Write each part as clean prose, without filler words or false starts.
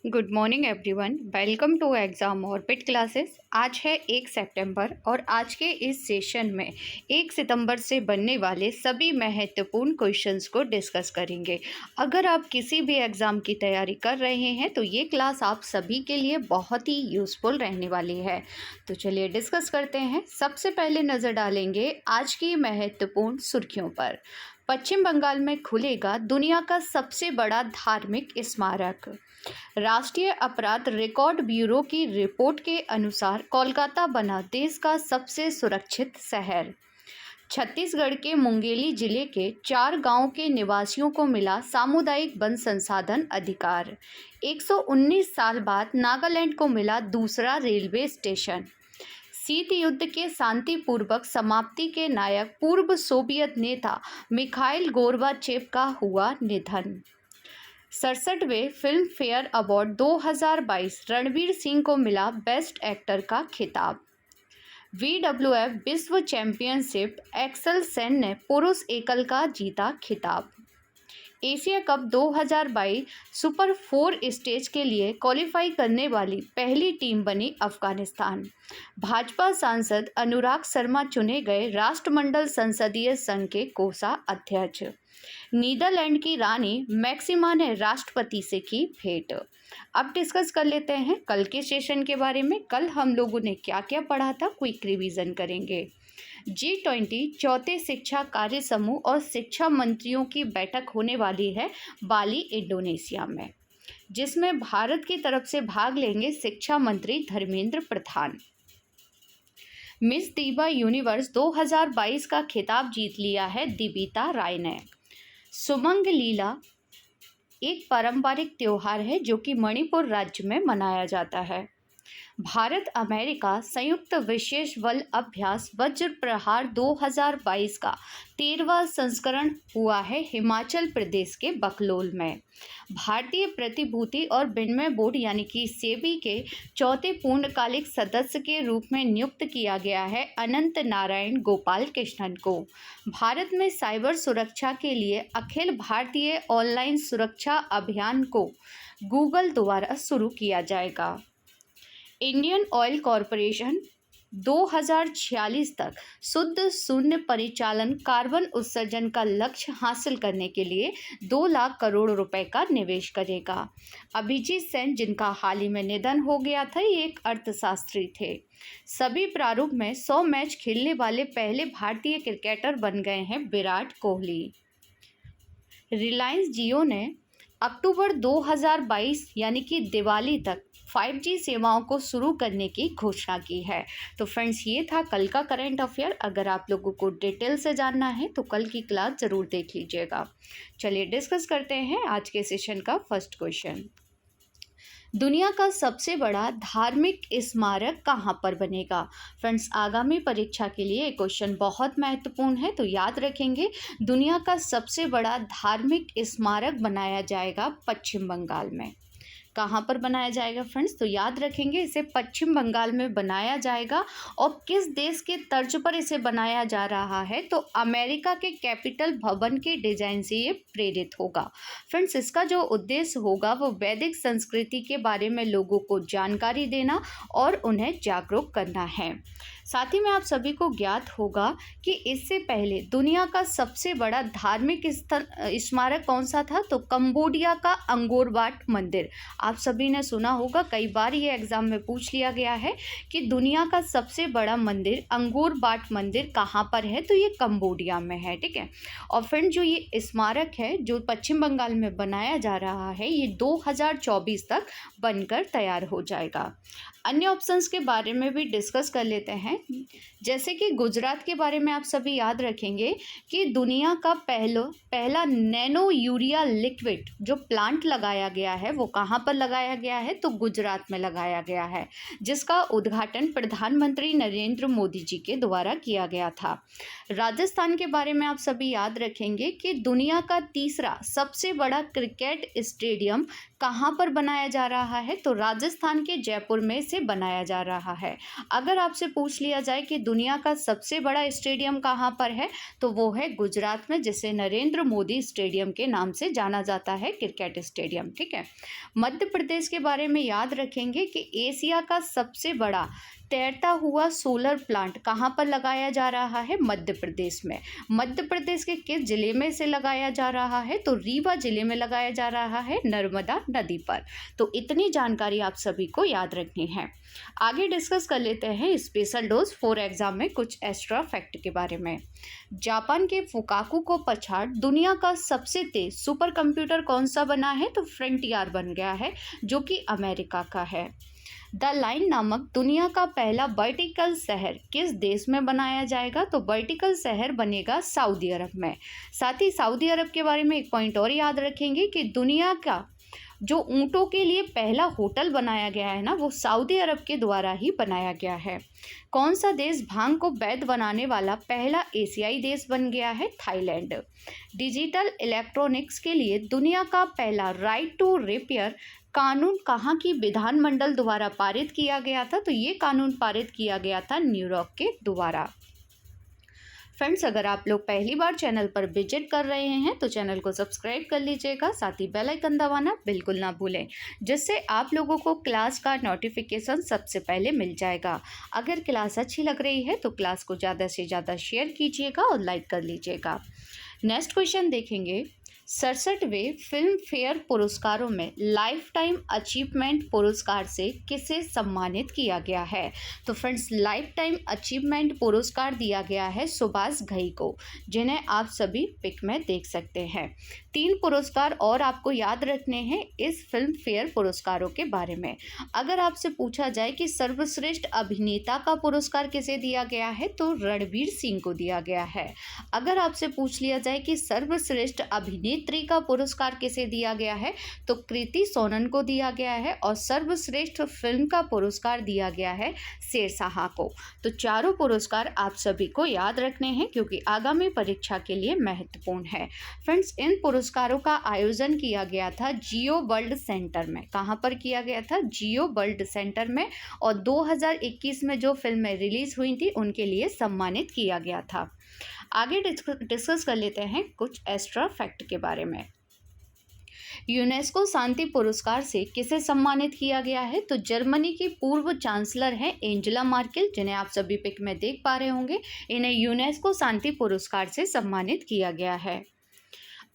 Good morning everyone. Welcome to Exam Orbit classes. आज है 1 सितंबर और आज के इस सेशन में 1 सितंबर से बनने वाले सभी महत्वपूर्ण क्वेश्चंस को डिस्कस करेंगे। अगर आप किसी भी एग्ज़ाम की तैयारी कर रहे हैं तो ये क्लास आप सभी के लिए बहुत ही यूज़फुल रहने वाली है। तो चलिए डिस्कस करते हैं। सबसे पहले नज़र डालेंगे आज की महत्वपूर्ण सुर्खियों पर। पश्चिम बंगाल में खुलेगा दुनिया का सबसे बड़ा धार्मिक स्मारक। राष्ट्रीय अपराध रिकॉर्ड ब्यूरो की रिपोर्ट के अनुसार कोलकाता बना देश का सबसे सुरक्षित शहर। छत्तीसगढ़ के मुंगेली जिले के 4 गांव के निवासियों को मिला सामुदायिक वन संसाधन अधिकार। 119 साल बाद नागालैंड को मिला दूसरा रेलवे स्टेशन। शीत युद्ध के शांतिपूर्वक समाप्ति के नायक पूर्व सोवियत नेता मिखाइल गोर्बाचेव का हुआ निधन। 67वें Filmfare award 2022 Ranveer Singh को मिला बेस्ट एक्टर का खिताब। WWF विश्व चैंपियनशिप एक्सल सेन ने पुरुष एकल का जीता खिताब। एशिया कप 2022 सुपर 4 स्टेज के लिए क्वालिफाई करने वाली पहली टीम बनी अफगानिस्तान। भाजपा सांसद अनुराग शर्मा चुने गए राष्ट्रमंडल संसदीय संघ के कोषाध्यक्ष। नीदरलैंड की रानी मैक्सिमा ने राष्ट्रपति से की भेंट। अब डिस्कस कर लेते हैं कल के सेशन के बारे में। कल हम लोगों ने क्या क्या पढ़ा था, क्विक रिवीजन करेंगे। G20 चौथे शिक्षा कार्य समूह और शिक्षा मंत्रियों की बैठक होने वाली है बाली, इंडोनेशिया में, जिसमें भारत की तरफ से भाग लेंगे शिक्षा मंत्री धर्मेंद्र प्रधान। मिस दीवा यूनिवर्स 2022 का खिताब जीत लिया है दीपिका राय ने। सुमंग लीला एक पारंपरिक त्योहार है जो कि मणिपुर राज्य में मनाया जाता है। भारत अमेरिका संयुक्त विशेष बल अभ्यास वज्र प्रहार 2022 का 13वां संस्करण हुआ है हिमाचल प्रदेश के बकलोल में। भारतीय प्रतिभूति और विनिमय बोर्ड यानी कि सेबी के चौथे पूर्णकालिक सदस्य के रूप में नियुक्त किया गया है अनंत नारायण गोपाल कृष्णन को। भारत में साइबर सुरक्षा के लिए अखिल भारतीय ऑनलाइन सुरक्षा अभियान को गूगल द्वारा शुरू किया जाएगा। इंडियन ऑयल कॉरपोरेशन 2046 तक शुद्ध शून्य परिचालन कार्बन उत्सर्जन का लक्ष्य हासिल करने के लिए 2 लाख करोड़ रुपए का निवेश करेगा। अभिजीत सेन, जिनका हाल ही में निधन हो गया था, ये एक अर्थशास्त्री थे। सभी प्रारूप में 100 मैच खेलने वाले पहले भारतीय क्रिकेटर बन गए हैं विराट कोहली। रिलायंस जियो ने अक्टूबर 2022 यानी कि दिवाली तक 5G सेवाओं को शुरू करने की घोषणा की है। तो फ्रेंड्स, ये था कल का करंट अफेयर। अगर आप लोगों को डिटेल से जानना है तो कल की क्लास ज़रूर देख लीजिएगा। चलिए डिस्कस करते हैं आज के सेशन का फर्स्ट क्वेश्चन। दुनिया का सबसे बड़ा धार्मिक स्मारक कहाँ पर बनेगा? फ्रेंड्स, आगामी परीक्षा के लिए ये क्वेश्चन बहुत महत्वपूर्ण है, तो याद रखेंगे। दुनिया का सबसे बड़ा धार्मिक स्मारक बनाया जाएगा पश्चिम बंगाल में। कहाँ पर बनाया जाएगा फ्रेंड्स? तो याद रखेंगे, इसे पश्चिम बंगाल में बनाया जाएगा। और किस देश के तर्ज पर इसे बनाया जा रहा है? तो अमेरिका के कैपिटल भवन के डिजाइन से ये प्रेरित होगा। फ्रेंड्स, इसका जो उद्देश्य होगा वो वैदिक संस्कृति के बारे में लोगों को जानकारी देना और उन्हें जागरूक करना है। साथ ही में आप सभी को ज्ञात होगा कि इससे पहले दुनिया का सबसे बड़ा धार्मिक स्मारक कौन सा था? तो कंबोडिया का अंगोर वाट मंदिर। आप सभी ने सुना होगा, कई बार ये एग्जाम में पूछ लिया गया है कि दुनिया का सबसे बड़ा मंदिर अंगोर वाट मंदिर कहाँ पर है? तो ये कंबोडिया में है, ठीक है। और फ्रेंड, जो ये स्मारक है जो पश्चिम बंगाल में बनाया जा रहा है, ये 2024 तक बनकर तैयार हो जाएगा। अन्य ऑप्शंस के बारे में भी डिस्कस कर लेते हैं। जैसे कि गुजरात के बारे में आप सभी याद रखेंगे कि दुनिया का पहला नैनो यूरिया लिक्विड जो प्लांट लगाया गया है वो कहाँ पर लगाया गया है? तो गुजरात में लगाया गया है, जिसका उद्घाटन प्रधानमंत्री नरेंद्र मोदी जी के द्वारा किया गया था। राजस्थान के बारे में आप सभी याद रखेंगे कि दुनिया का तीसरा सबसे बड़ा क्रिकेट स्टेडियम कहाँ पर बनाया जा रहा है? तो राजस्थान के जयपुर में से बनाया जा रहा है। अगर आपसे पूछ लिया जाए कि दुनिया का सबसे बड़ा स्टेडियम कहाँ पर है, तो वो है गुजरात में, जिसे नरेंद्र मोदी स्टेडियम के नाम से जाना जाता है, क्रिकेट स्टेडियम। ठीक है। मध्य प्रदेश के बारे में याद रखेंगे कि एशिया का सबसे बड़ा तैरता हुआ सोलर प्लांट कहाँ पर लगाया जा रहा है, मध्य प्रदेश में। मध्य प्रदेश के किस जिले में से लगाया जा रहा है, तो रीवा जिले में लगाया जा रहा है, नर्मदा नदी पर। तो इतनी जानकारी आप सभी को याद रखनी है। आगे डिस्कस कर लेते हैं स्पेशल डोज फॉर एग्जाम में कुछ एक्स्ट्रा फैक्ट के बारे में। जापान के फुकाकू को पछाड़ दुनिया का सबसे तेज सुपर कंप्यूटर कौन सा बना है, तो फ्रंटियर बन गया है, जो कि अमेरिका का है। द लाइन नामक दुनिया का पहला वर्टिकल शहर किस देश में बनाया जाएगा, तो वर्टिकल शहर बनेगा सऊदी अरब में। साथ ही सऊदी अरब के बारे में एक पॉइंट और याद रखेंगे कि दुनिया का जो ऊँटों के लिए पहला होटल बनाया गया है ना, वो सऊदी अरब के द्वारा ही बनाया गया है। कौन सा देश भांग को वैध बनाने वाला पहला एशियाई देश बन गया है, थाईलैंड। डिजिटल इलेक्ट्रॉनिक्स के लिए दुनिया का पहला राइट टू रिपेयर कानून कहाँ की विधानमंडल द्वारा पारित किया गया था, तो ये कानून पारित किया गया था न्यूयॉर्क के द्वारा। फ्रेंड्स, अगर आप लोग पहली बार चैनल पर विजिट कर रहे हैं तो चैनल को सब्सक्राइब कर लीजिएगा, साथ ही बेल आइकन दबाना बिल्कुल ना भूलें, जिससे आप लोगों को क्लास का नोटिफिकेशन सबसे पहले मिल जाएगा। अगर क्लास अच्छी लग रही है तो क्लास को ज़्यादा से ज़्यादा शेयर कीजिएगा और लाइक कर लीजिएगा। नेक्स्ट क्वेश्चन देखेंगे। 67वें फिल्म फेयर पुरस्कारों में लाइफ टाइम अचीवमेंट पुरस्कार से किसे सम्मानित किया गया है, तो फ्रेंड्स लाइफ टाइम अचीवमेंट पुरस्कार दिया गया है सुभाष घई को, जिन्हें आप सभी पिक में देख सकते हैं। 3 पुरस्कार और आपको याद रखने हैं इस फिल्म फेयर पुरस्कारों के बारे में। अगर आपसे पूछा जाए कि सर्वश्रेष्ठ अभिनेता का पुरस्कार किसे दिया गया है, तो रणवीर सिंह को दिया गया है। अगर आपसे पूछ लिया जाए कि सर्वश्रेष्ठ अभिनेत्री का पुरस्कार किसे दिया गया है, तो कृति सोनन को दिया गया है, और सर्वश्रेष्ठ फिल्म का पुरस्कार दिया गया है शेरशाह को। तो चारों पुरस्कार आप सभी को याद रखने हैं, क्योंकि आगामी परीक्षा के लिए महत्वपूर्ण है। फ्रेंड्स, इन पुरस्कारों का आयोजन किया गया था जियो वर्ल्ड सेंटर में। कहाँ पर किया गया था, जियो वर्ल्ड सेंटर में, और 2021 में जो फिल्में रिलीज हुई थी उनके लिए सम्मानित किया गया था। आगे डिस्कस कर लेते हैं कुछ एक्स्ट्रा फैक्ट के बारे में। यूनेस्को शांति पुरस्कार से किसे सम्मानित किया गया है, तो जर्मनी की पूर्व चांसलर हैं एंजेला मार्केल, जिन्हें आप सभी पिक में देख पा रहे होंगे। इन्हें यूनेस्को शांति पुरस्कार से सम्मानित किया गया है।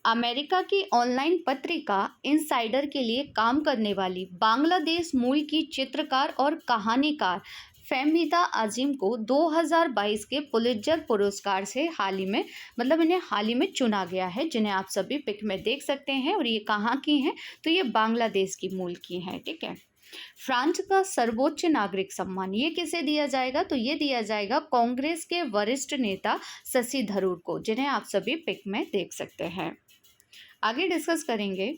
अमेरिका की ऑनलाइन पत्रिका इनसाइडर के लिए काम करने वाली बांग्लादेश मूल की चित्रकार और कहानीकार फहमीदा आजिम को 2022 के पुलित्जर पुरस्कार से इन्हें हाल ही में चुना गया है, जिन्हें आप सभी पिक में देख सकते हैं। और ये कहाँ की हैं, तो ये बांग्लादेश की मूल की हैं। ठीक है। फ्रांस का सर्वोच्च नागरिक सम्मान ये किसे दिया जाएगा, तो ये दिया जाएगा कांग्रेस के वरिष्ठ नेता शशि थरूर को, जिन्हें आप सभी पिक में देख सकते हैं। आगे डिस्कस करेंगे।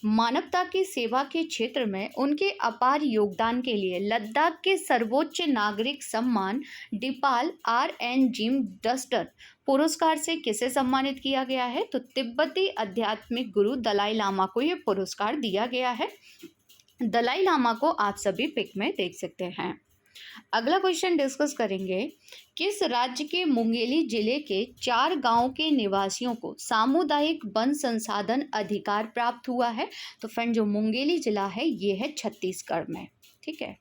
मानवता की सेवा के क्षेत्र में उनके अपार योगदान के लिए लद्दाख के सर्वोच्च नागरिक सम्मान डिपाल RN जिम डस्टर पुरस्कार से किसे सम्मानित किया गया है, तो तिब्बती आध्यात्मिक गुरु दलाई लामा को यह पुरस्कार दिया गया है। दलाई लामा को आप सभी पिक में देख सकते हैं। अगला क्वेश्चन डिस्कस करेंगे। किस राज्य के मुंगेली जिले के 4 गांव के निवासियों को सामुदायिक वन संसाधन अधिकार प्राप्त हुआ है, तो फ्रेंड जो मुंगेली जिला है ये है छत्तीसगढ़ में। ठीक है।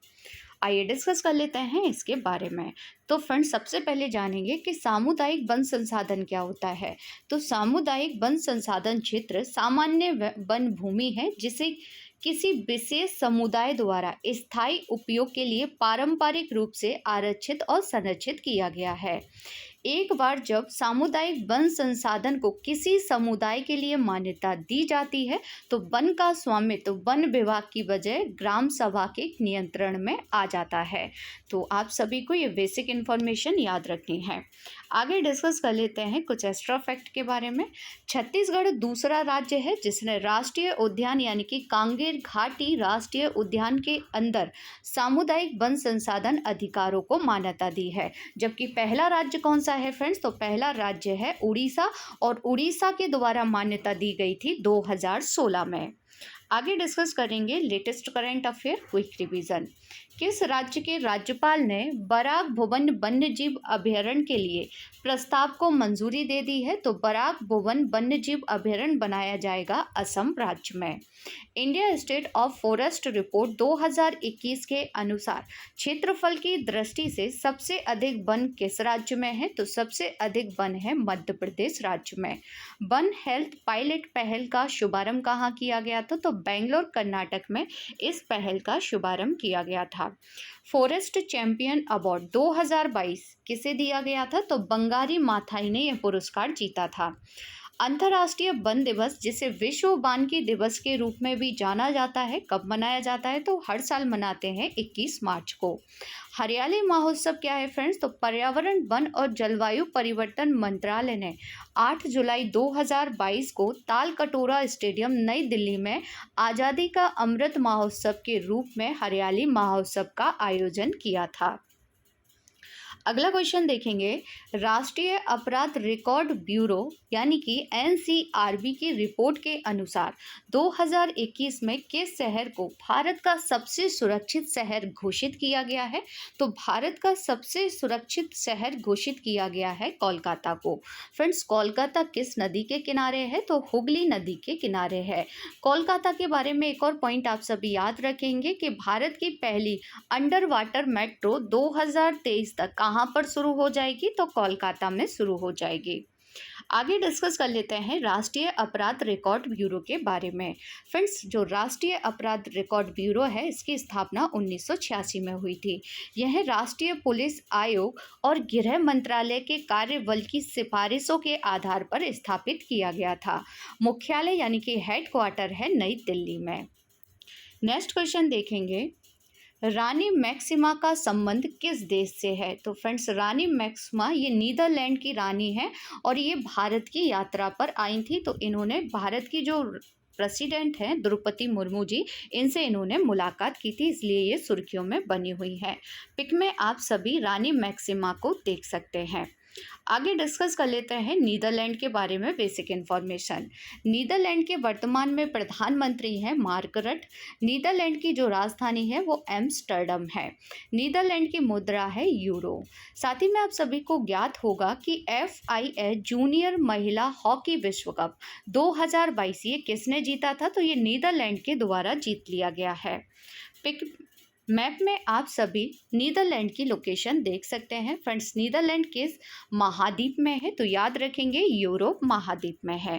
आइए डिस्कस कर लेते हैं इसके बारे में। तो फ्रेंड सबसे पहले जानेंगे कि सामुदायिक वन संसाधन क्या होता है। तो सामुदायिक वन संसाधन क्षेत्र सामान्य वन भूमि है जिसे किसी विशेष समुदाय द्वारा स्थायी उपयोग के लिए पारंपरिक रूप से आरक्षित और संरक्षित किया गया है। एक बार जब सामुदायिक वन संसाधन को किसी समुदाय के लिए मान्यता दी जाती है तो वन का स्वामित्व वन विभाग की बजाय ग्राम सभा के नियंत्रण में आ जाता है। तो आप सभी को ये बेसिक इन्फॉर्मेशन याद रखनी है। आगे डिस्कस कर लेते हैं कुछ एक्स्ट्रा फैक्ट के बारे में। छत्तीसगढ़ दूसरा राज्य है जिसने राष्ट्रीय उद्यान यानी कि कांगेर घाटी राष्ट्रीय उद्यान के अंदर सामुदायिक वन संसाधन अधिकारों को मान्यता दी है। जबकि पहला राज्य कौन सा है फ्रेंड्स, तो पहला राज्य है उड़ीसा और उड़ीसा के द्वारा मान्यता दी गई थी 2016 में। आगे डिस्कस करेंगे latest current affair quick revision. किस राज्य के राज्यपाल ने बराक भुवन वन्यजीव अभयारण्य के लिए प्रस्ताव को मंजूरी दे दी है? तो बराक भुवन वन्यजीव अभयारण्य बनाया जाएगा असम राज्य में। India state of forest report 2021 के अनुसार क्षेत्रफल की दृष्टि से सबसे अधिक वन किस राज्य में है? तो सबसे अधिक वन है मध्य प्रदेश राज्य में। वन हेल्थ पायलट पहल का शुभारंभ कहाँ किया गया था? तो बेंगलोर कर्नाटक में इस पहल का शुभारंभ किया गया था। फॉरेस्ट चैंपियन अवार्ड 2022 किसे दिया गया था? तो बंगारी माथाई ने यह पुरस्कार जीता था। अंतर्राष्ट्रीय वन दिवस, जिसे विश्व वानिकी दिवस के रूप में भी जाना जाता है, कब मनाया जाता है? तो हर साल मनाते हैं 21 मार्च को। हरियाली महोत्सव क्या है फ्रेंड्स? तो पर्यावरण, वन और जलवायु परिवर्तन मंत्रालय ने 8 जुलाई 2022 को तालकटोरा स्टेडियम नई दिल्ली में आज़ादी का अमृत महोत्सव के रूप में हरियाली महोत्सव का आयोजन किया था। अगला क्वेश्चन देखेंगे, राष्ट्रीय अपराध रिकॉर्ड ब्यूरो यानी कि एनसीआरबी की रिपोर्ट के अनुसार 2021 में किस शहर को भारत का सबसे सुरक्षित शहर घोषित किया गया है? तो भारत का सबसे सुरक्षित शहर घोषित किया गया है कोलकाता को। फ्रेंड्स, कोलकाता किस नदी के किनारे है? तो हुगली नदी के किनारे है। कोलकाता के बारे में एक और पॉइंट आप सभी याद रखेंगे कि भारत की पहली अंडर वाटर मेट्रो 2023 तक कहाँ पर शुरू हो जाएगी? तो कोलकाता में शुरू हो जाएगी। आगे डिस्कस कर लेते हैं राष्ट्रीय अपराध रिकॉर्ड ब्यूरो के बारे में। फ्रेंड्स, जो राष्ट्रीय अपराध रिकॉर्ड ब्यूरो है, इसकी स्थापना 1986 में हुई थी। यह राष्ट्रीय पुलिस आयोग और गृह मंत्रालय के कार्यबल की सिफारिशों के आधार पर स्थापित किया गया था। मुख्यालय यानी कि हेडक्वार्टर है नई दिल्ली में। नेक्स्ट क्वेश्चन देखेंगे, रानी मैक्सिमा का संबंध किस देश से है? तो फ्रेंड्स, रानी मैक्सिमा ये नीदरलैंड की रानी है और ये भारत की यात्रा पर आई थी। तो इन्होंने भारत की जो प्रेसिडेंट हैं द्रौपदी मुर्मू जी, इनसे इन्होंने मुलाकात की थी, इसलिए ये सुर्खियों में बनी हुई है। पिक में आप सभी रानी मैक्सिमा को देख सकते हैं। आगे डिस्कस कर लेते हैं नीदरलैंड के बारे में बेसिक इन्फॉर्मेशन। नीदरलैंड के वर्तमान में प्रधानमंत्री हैं मार्क रट। नीदरलैंड की जो राजधानी है वो एम्स्टर्डम है। नीदरलैंड की मुद्रा है यूरो। साथ ही में आप सभी को ज्ञात होगा कि FIH जूनियर महिला हॉकी विश्व कप 2022 ये किसने जीता था? तो ये नीदरलैंड के द्वारा जीत लिया गया है। पिक मैप में आप सभी नीदरलैंड की लोकेशन देख सकते हैं। फ्रेंड्स, नीदरलैंड किस महाद्वीप में है? तो याद रखेंगे यूरोप महाद्वीप में है।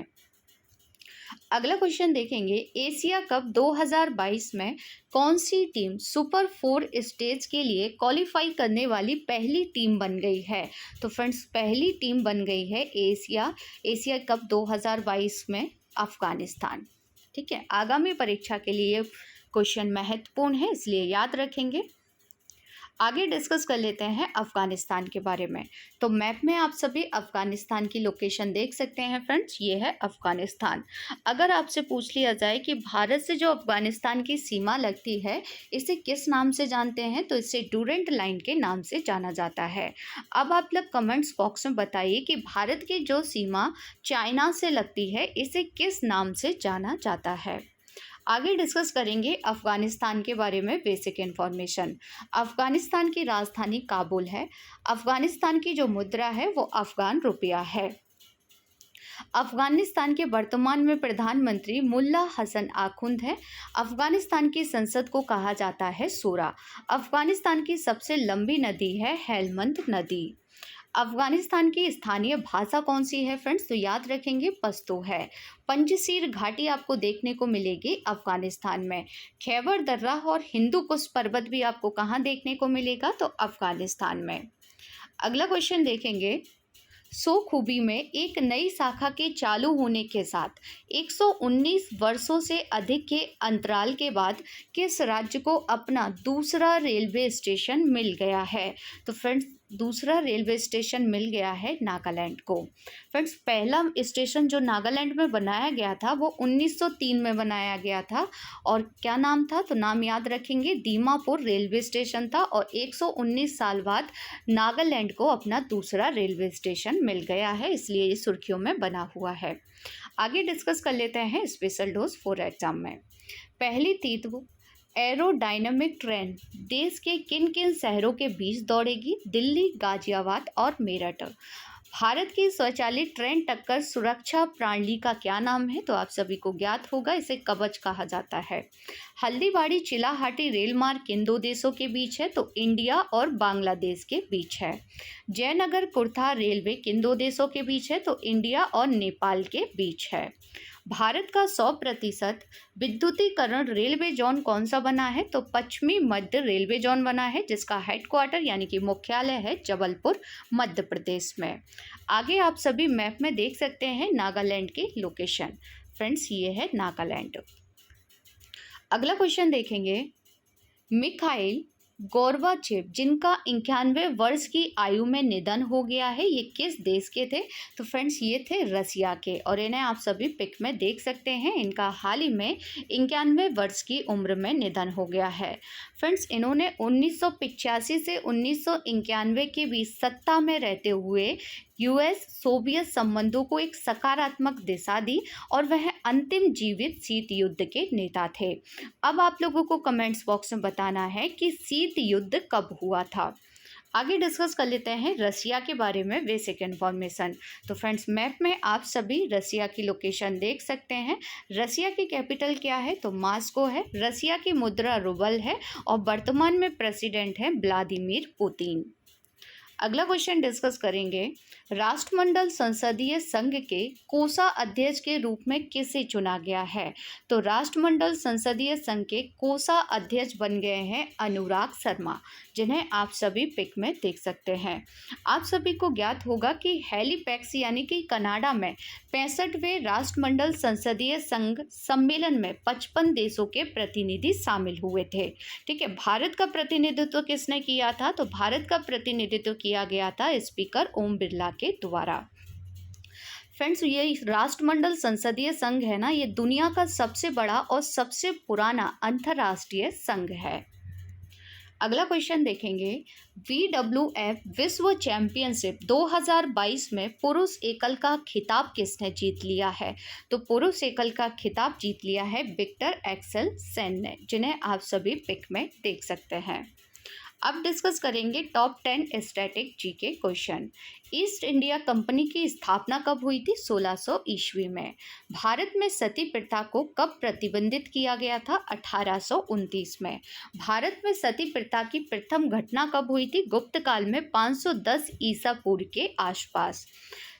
अगला क्वेश्चन देखेंगे, एशिया कप 2022 में कौन सी टीम सुपर 4 स्टेज के लिए क्वालिफाई करने वाली पहली टीम बन गई है? तो फ्रेंड्स, पहली टीम बन गई है एशिया कप 2022 में अफगानिस्तान। ठीक है, आगामी परीक्षा के लिए क्वेश्चन महत्वपूर्ण है, इसलिए याद रखेंगे। आगे डिस्कस कर लेते हैं अफगानिस्तान के बारे में। तो मैप में आप सभी अफगानिस्तान की लोकेशन देख सकते हैं। फ्रेंड्स, ये है अफगानिस्तान। अगर आपसे पूछ लिया जाए कि भारत से जो अफगानिस्तान की सीमा लगती है, इसे किस नाम से जानते हैं? तो इसे डूरेंट लाइन के नाम से जाना जाता है। अब आप लोग कमेंट्स बॉक्स में बताइए कि भारत की जो सीमा चाइना से लगती है, इसे किस नाम से जाना जाता है। आगे डिस्कस करेंगे अफगानिस्तान के बारे में बेसिक इन्फॉर्मेशन। अफगानिस्तान की राजधानी काबुल है। अफगानिस्तान की जो मुद्रा है वो अफगान रुपया है। अफगानिस्तान के वर्तमान में प्रधानमंत्री मुल्ला हसन आखुंद है। अफगानिस्तान की संसद को कहा जाता है सूरा। अफगानिस्तान की सबसे लंबी नदी है हेलमंद नदी। अफगानिस्तान की स्थानीय भाषा कौन सी है? फ्रेंड्स, तो याद रखेंगे पश्तो है। पंजशीर घाटी आपको देखने को मिलेगी अफगानिस्तान में। खैबर दर्रा और हिंदू कुश पर्वत भी आपको कहाँ देखने को मिलेगा? तो अफगानिस्तान में। अगला क्वेश्चन देखेंगे, सो खूबी में एक नई शाखा के चालू होने के साथ 119 वर्षों से अधिक के अंतराल के बाद किस राज्य को अपना दूसरा रेलवे स्टेशन मिल गया है? तो फ्रेंड्स, दूसरा रेलवे स्टेशन मिल गया है नागालैंड को। फ्रेंड्स, पहला स्टेशन जो नागालैंड में बनाया गया था वो 1903 में बनाया गया था और क्या नाम था? तो नाम याद रखेंगे, दीमापुर रेलवे स्टेशन था। और 119 साल बाद नागालैंड को अपना दूसरा रेलवे स्टेशन मिल गया है, इसलिए ये सुर्खियों में बना हुआ है। आगे डिस्कस कर लेते हैं स्पेशल डोज 4 एग्जाम में। पहली एरोडायनामिक ट्रेन देश के किन किन शहरों के बीच दौड़ेगी? दिल्ली, गाजियाबाद और मेरठ। भारत की स्वचालित ट्रेन टक्कर सुरक्षा प्रणाली का क्या नाम है? तो आप सभी को ज्ञात होगा, इसे कवच कहा जाता है। हल्दीबाड़ी चिलाहाटी रेल मार्ग किन दो देशों के बीच है? तो इंडिया और बांग्लादेश के बीच है। जयनगर कुर्था रेलवे किन दो देशों के बीच है? तो इंडिया और नेपाल के बीच है। भारत का 100% विद्युतीकरण रेलवे जोन कौन सा बना है? तो पश्चिमी मध्य रेलवे जोन बना है, जिसका हेडक्वार्टर यानी कि मुख्यालय है जबलपुर, मध्य प्रदेश में। आगे आप सभी मैप में देख सकते हैं नागालैंड की लोकेशन। फ्रेंड्स, ये है नागालैंड। अगला क्वेश्चन देखेंगे, मिखाइल गोर्बाचेव जिनका 91 वर्ष की आयु में निधन हो गया है, ये किस देश के थे? तो फ्रेंड्स, ये थे रसिया के, और इन्हें आप सभी पिक में देख सकते हैं। इनका हाल ही में 91 वर्ष की उम्र में निधन हो गया है। फ्रेंड्स, इन्होंने 1985 से 1991 के बीच सत्ता में रहते हुए यूएस सोवियत संबंधों को एक सकारात्मक दिशा दी, और वह अंतिम जीवित शीत युद्ध के नेता थे। अब आप लोगों को कमेंट्स बॉक्स में बताना है कि शीत युद्ध कब हुआ था। आगे डिस्कस कर लेते हैं रसिया के बारे में बेसिक इन्फॉर्मेशन। तो फ्रेंड्स, मैप में आप सभी रसिया की लोकेशन देख सकते हैं। रसिया की कैपिटल क्या है? तो मॉस्को है। रसिया की मुद्रा रूबल है, और वर्तमान में प्रेसिडेंट है व्लादिमीर पुतिन। अगला क्वेश्चन डिस्कस करेंगे, राष्ट्रमंडल संसदीय संघ के कोसा अध्यक्ष के रूप में किसे चुना गया है? तो राष्ट्रमंडल संसदीय संघ के कोसा अध्यक्ष बन गए हैं अनुराग शर्मा, जिन्हें आप सभी पिक में देख सकते हैं। आप सभी को ज्ञात होगा कि हैलीपैक्स यानी कि कनाडा में 65वें राष्ट्रमंडल संसदीय संघ सम्मेलन में 55 देशों के प्रतिनिधि शामिल हुए थे। ठीक है, भारत का प्रतिनिधित्व किसने किया था? तो भारत का प्रतिनिधित्व किया गया था स्पीकर ओम बिरला के द्वारा। फ्रेंड्स, ये राष्ट्रमंडल संसदीय संघ है ना, ये दुनिया का सबसे बड़ा और सबसे पुराना अंतर्राष्ट्रीय संघ है। अगला क्वेश्चन देखेंगे, WWF विश्व चैंपियनशिप 2022 में पुरुष एकल का खिताब किसने जीत लिया है? तो पुरुष एकल का खिताब जीत लिया है विक्टर एक्सेल सेन ने, जिन्हें आप सभी पिक में देख सकते हैं। अब डिस्कस करेंगे top 10 static GK question. East India company की स्थापना कब हुई थी? 1600 ईस्वी में। भारत में सती प्रथा को कब प्रतिबंधित किया गया था? 1829 में। भारत में सती प्रथा की प्रथम घटना कब हुई थी? गुप्त काल में 510 ईसा पूर्व के आसपास।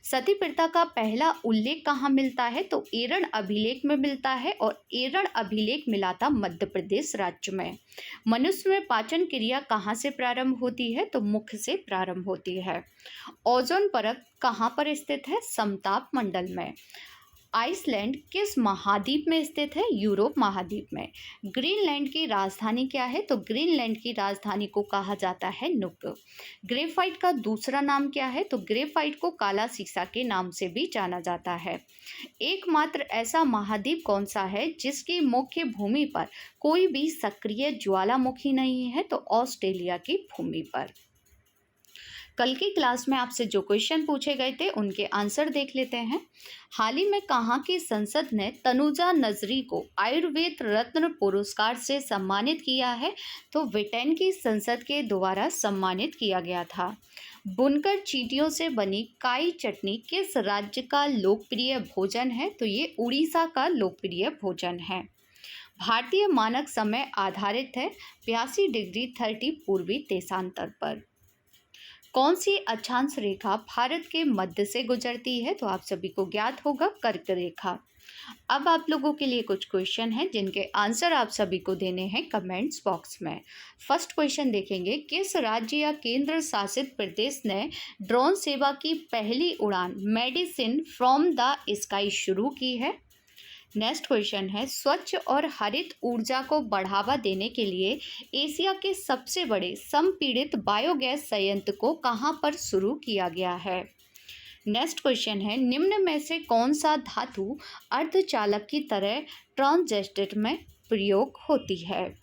सती प्रथा का पहला उल्लेख कहाँ मिलता है? तो एरण अभिलेख में मिलता है, और एरण अभिलेख मिला था मध्य प्रदेश राज्य में। मनुष्य में पाचन क्रिया कहाँ से प्रारंभ होती है? तो मुख से प्रारंभ होती है। ओजोन परत कहाँ पर स्थित है? समताप मंडल में। आइसलैंड किस महाद्वीप में स्थित है? यूरोप महाद्वीप में। ग्रीनलैंड की राजधानी क्या है? तो ग्रीनलैंड की राजधानी को कहा जाता है नुक। ग्रेफाइट का दूसरा नाम क्या है? तो ग्रेफाइट को काला सीसा के नाम से भी जाना जाता है। एकमात्र ऐसा महाद्वीप कौन सा है जिसकी मुख्य भूमि पर कोई भी सक्रिय ज्वालामुखी नहीं है? तो ऑस्ट्रेलिया की भूमि पर। कल की क्लास में आपसे जो क्वेश्चन पूछे गए थे उनके आंसर देख लेते हैं। हाल ही में कहाँ की संसद ने तनुजा नजरी को आयुर्वेद रत्न पुरस्कार से सम्मानित किया है? तो ब्रिटेन की संसद के द्वारा सम्मानित किया गया था। बुनकर चींटियों से बनी काई चटनी किस राज्य का लोकप्रिय भोजन है? तो ये उड़ीसा का लोकप्रिय भोजन है। भारतीय मानक समय आधारित है 82 डिग्री 30 पूर्वी देशांतर पर। कौन सी अक्षांश रेखा भारत के मध्य से गुजरती है? तो आप सभी को ज्ञात होगा कर्क रेखा। अब आप लोगों के लिए कुछ क्वेश्चन हैं जिनके आंसर आप सभी को देने हैं कमेंट्स बॉक्स में। फर्स्ट क्वेश्चन देखेंगे, किस राज्य या केंद्र शासित प्रदेश ने ड्रोन सेवा की पहली उड़ान मेडिसिन फ्रॉम द स्काई शुरू की है? नेक्स्ट क्वेश्चन है, स्वच्छ और हरित ऊर्जा को बढ़ावा देने के लिए एशिया के सबसे बड़े संपीड़ित बायोगैस संयंत्र को कहां पर शुरू किया गया है? नेक्स्ट क्वेश्चन है, निम्न में से कौन सा धातु अर्धचालक की तरह ट्रांजिस्टर में प्रयोग होती है?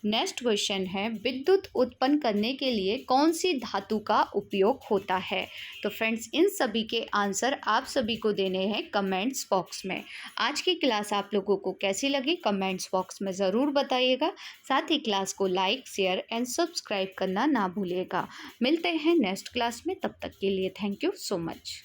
नेक्स्ट क्वेश्चन है विद्युत उत्पन्न करने के लिए कौन सी धातु का उपयोग होता है। तो फ्रेंड्स इन सभी के आंसर आप सभी को देने हैं कमेंट्स बॉक्स में। आज की क्लास आप लोगों को कैसी लगी कमेंट्स बॉक्स में ज़रूर बताइएगा। साथ ही क्लास को लाइक शेयर एंड सब्सक्राइब करना ना भूलिएगा। मिलते हैं नेक्स्ट क्लास में, तब तक के लिए थैंक यू सो मच।